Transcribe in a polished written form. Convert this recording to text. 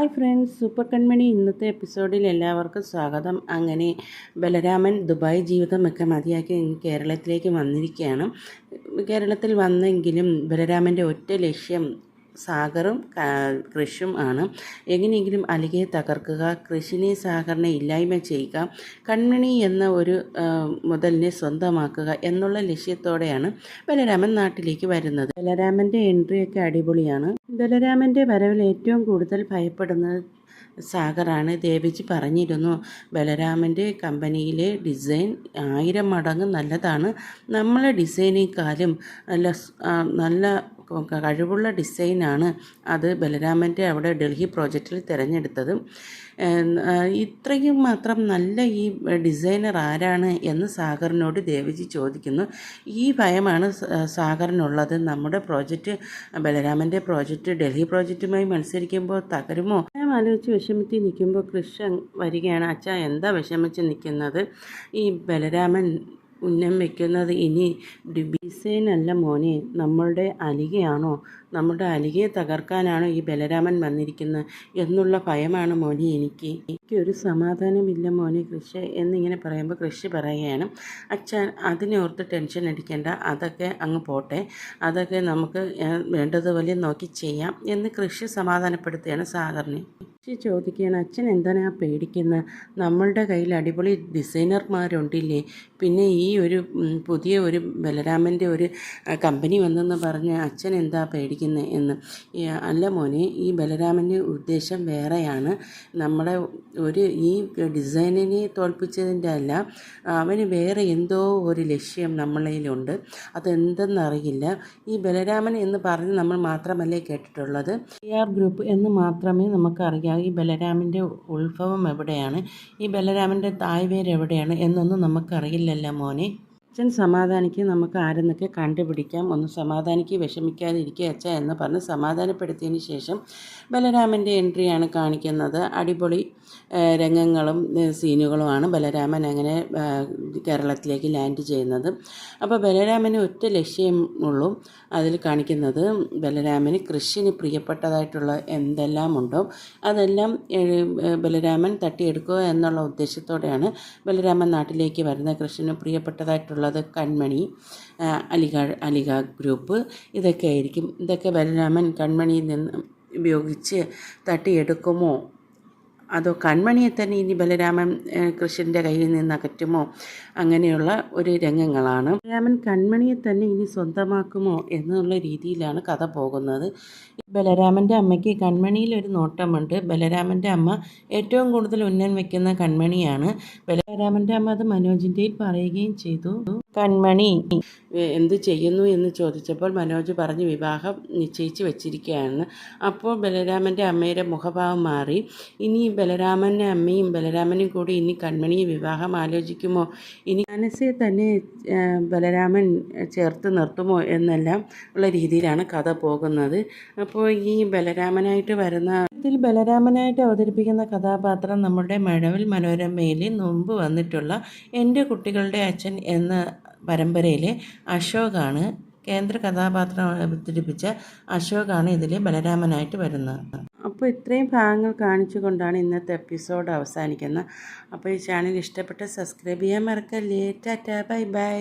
Hi friends, super കൺമണി ഇന്നത്തെ എപ്പിസോഡിൽ എല്ലാവർക്കും സ്വാഗതം. അങ്ങനെ ബലരാമൻ ദുബായ് ജീവിതമൊക്കെ മതിയാക്കി കേരളത്തിലേക്ക് വന്നിരിക്കുകയാണ്. കേരളത്തിൽ വന്നെങ്കിലും ബലരാമൻ്റെ ഒറ്റ ലക്ഷ്യം സാഗറും കൃഷും ആണ്. എങ്ങനെയെങ്കിലും അലികയെ തകർക്കുക, കൃഷിനെ സാഗറിനെ ഇല്ലായ്മ ചെയ്യുക, കൺമണി എന്ന ഒരു മുതലിനെ സ്വന്തമാക്കുക എന്നുള്ള ലക്ഷ്യത്തോടെയാണ് ബലരാമൻ നാട്ടിലേക്ക് വരുന്നത്. ബലരാമൻ്റെ എൻട്രിയൊക്കെ അടിപൊളിയാണ്. ബലരാമൻ്റെ വരവിൽ ഏറ്റവും കൂടുതൽ ഭയപ്പെടുന്നത് സാഗറാണ്. ദേവിജി പറഞ്ഞിരുന്നു, ബലരാമൻ്റെ കമ്പനിയിലെ ഡിസൈൻ 1000 മടങ്ങ് നല്ലതാണ്, നമ്മളെ ഡിസൈനേക്കാളും നല്ല കഴിവുള്ള ഡിസൈനാണ് അത് ബലരാമൻ്റെ അവിടെ ഡൽഹി പ്രോജക്റ്റിൽ തിരഞ്ഞെടുത്തത്. ഇത്രയും മാത്രം നല്ല ഈ ഡിസൈനർ ആരാണ് എന്ന് സാഗറിനോട് ദേവിജി ചോദിക്കുന്നു. ഈ ഭയമാണ് സാഗറിനുള്ളത്. നമ്മുടെ പ്രോജക്റ്റ്, ബലരാമൻ്റെ പ്രോജക്റ്റ് ഡൽഹി പ്രോജക്റ്റുമായി മത്സരിക്കുമ്പോൾ തകരുമോ? ഞാൻ ആലോചിച്ച് വിഷമിച്ച് നിൽക്കുമ്പോൾ കൃഷ്ണൻ വരികയാണ്. അച്ഛാ, എന്താ വിഷമിച്ച് നിൽക്കുന്നത്? ഈ ബലരാമൻ ഉന്നം വയ്ക്കുന്നത് ഇനി ഡിസൈനല്ല മോനെ, നമ്മളുടെ അലികയാണോ? നമ്മുടെ അലികയെ തകർക്കാനാണോ ഈ ബലരാമൻ വന്നിരിക്കുന്നത് എന്നുള്ള ഭയമാണ് മോനെ എനിക്കൊരു സമാധാനമില്ല മോനെ കൃഷി എന്നിങ്ങനെ പറയുമ്പോൾ കൃഷി പറയുകയാണ്, അച്ഛൻ അതിനോർത്ത് ടെൻഷൻ അടിക്കേണ്ട, അതൊക്കെ അങ്ങ് പോട്ടെ, അതൊക്കെ നമുക്ക് വേണ്ടതുപോലെ നോക്കി ചെയ്യാം എന്ന് കൃഷി സമാധാനപ്പെടുത്തുകയാണ് സാഗറിനെ. കൃഷി ചോദിക്കുകയാണ്, അച്ഛൻ എന്താണ് പേടിക്കുന്നത്? നമ്മളുടെ കയ്യിൽ അടിപൊളി ഡിസൈനർമാരുണ്ടില്ലേ, പിന്നെ ഈ ഒരു പുതിയ ഒരു ബലരാമൻ്റെ ഒരു കമ്പനി വന്നെന്ന് പറഞ്ഞ് അച്ഛൻ എന്താ പേടിക്കുന്നത് എന്ന്. അല്ല മോനെ, ഈ ബലരാമൻ്റെ ഉദ്ദേശം വേറെയാണ്. നമ്മളെ ഈ ഡിസൈനിനെ തോൽപ്പിച്ചതിൻ്റെ അല്ല, അവന് വേറെ എന്തോ ഒരു ലക്ഷ്യം നമ്മളിലുണ്ട്, അതെന്തെന്നറിയില്ല. ഈ ബലരാമൻ എന്ന് പറഞ്ഞ് നമ്മൾ മാത്രമല്ലേ കേട്ടിട്ടുള്ളത്, AR ഗ്രൂപ്പ് എന്ന് മാത്രമേ നമുക്കറിയാം. ഈ ബലരാമൻ്റെ ഉത്ഭവം എവിടെയാണ്, ഈ ബലരാമൻ്റെ തായ്വേര് എവിടെയാണ് എന്നൊന്നും നമുക്കറിയില്ലല്ലോ മോനെ. അച്ഛൻ സമാധാനിക്ക്, നമുക്ക് ആരെന്നൊക്കെ കണ്ടുപിടിക്കാം, ഒന്ന് സമാധാനിക്ക്, വിഷമിക്കാതിരിക്കുക അച്ഛ എന്ന് പറഞ്ഞ് സമാധാനപ്പെടുത്തിയതിന് ശേഷം ബലരാമൻ്റെ എൻട്രിയാണ് കാണിക്കുന്നത്. അടിപൊളി രംഗങ്ങളും സീനുകളുമാണ് ബലരാമൻ അങ്ങനെ കേരളത്തിലേക്ക് ലാൻഡ് ചെയ്യുന്നത്. അപ്പോൾ ബലരാമന് ഒറ്റ ലക്ഷ്യമുള്ളൂ അതിൽ കാണിക്കുന്നത്, ബലരാമന് കൃഷിന് പ്രിയപ്പെട്ടതായിട്ടുള്ള എന്തെല്ലാം ഉണ്ടോ അതെല്ലാം ബലരാമൻ തട്ടിയെടുക്കുക എന്നുള്ള ഉദ്ദേശത്തോടെയാണ് ബലരാമൻ നാട്ടിലേക്ക് വരുന്നത്. കൃഷിന് പ്രിയപ്പെട്ടതായിട്ടുള്ളത് കൺമണി, അലിക ഗ്രൂപ്പ്, ഇതൊക്കെ ആയിരിക്കും. ഇതൊക്കെ ബലരാമൻ കൺമണിയിൽ നിന്ന് ഉപയോഗിച്ച് തട്ടിയെടുക്കുമോ, അതോ കൺമണിയെ തന്നെ ഇനി ബലരാമൻ കൃഷ്ണൻ്റെ കയ്യിൽ നിന്ന് അകറ്റുമോ, അങ്ങനെയുള്ള ഒരു രംഗങ്ങളാണ്. ബലരാമൻ കൺമണിയെ തന്നെ ഇനി സ്വന്തമാക്കുമോ എന്നുള്ള രീതിയിലാണ് കഥ പോകുന്നത്. ബലരാമൻ്റെ അമ്മയ്ക്ക് കൺമണിയിൽ ഒരു നോട്ടമുണ്ട്. ബലരാമൻ്റെ അമ്മ ഏറ്റവും കൂടുതൽ ഉന്നം വയ്ക്കുന്ന കൺമണിയാണ്. ബലരാമൻ്റെ അമ്മ അത് മനോജിൻ്റെയിൽ പറയുകയും ചെയ്തു. കൺമണി എന്ത് ചെയ്യുന്നു എന്ന് ചോദിച്ചപ്പോൾ മനോജ് പറഞ്ഞ് വിവാഹം നിശ്ചയിച്ച് വെച്ചിരിക്കുകയാണ്. അപ്പോൾ ബലരാമൻ്റെ അമ്മയുടെ മുഖഭാവം മാറി. ഇനി ബലരാമൻ്റെ അമ്മയും ബലരാമനും കൂടി ഇനി കൺമണിയെ വിവാഹം ആലോചിക്കുമോ, ഇനി മനസ്സെ തന്നെ ബലരാമൻ ചേർത്ത് നിർത്തുമോ എന്നെല്ലാം ഉള്ള രീതിയിലാണ് കഥ പോകുന്നത്. അപ്പോൾ ഈ ബലരാമനായിട്ട് വരുന്ന ബലരാമനായിട്ട് അവതരിപ്പിക്കുന്ന കഥാപാത്രം നമ്മുടെ മഴവിൽ മനോരമയിൽ മുമ്പ് വന്നിട്ടുള്ള എൻ്റെ കുട്ടികളുടെ അച്ഛൻ എന്ന പരമ്പരയിലെ അശോകാണ്. കേന്ദ്ര കഥാപാത്രം അവതരിപ്പിച്ച അശോകാണ് ഇതിൽ ബലരാമനായിട്ട് വരുന്നത്. അപ്പോൾ ഇത്രയും ഭാഗങ്ങൾ കാണിച്ചുകൊണ്ടാണ് ഇന്നത്തെ എപ്പിസോഡ് അവസാനിക്കുന്നത്. അപ്പോൾ ഈ ചാനൽ ഇഷ്ടപ്പെട്ട് സബ്സ്ക്രൈബ് ചെയ്യാൻ മറക്കല്ലേ. Tata, bye bye.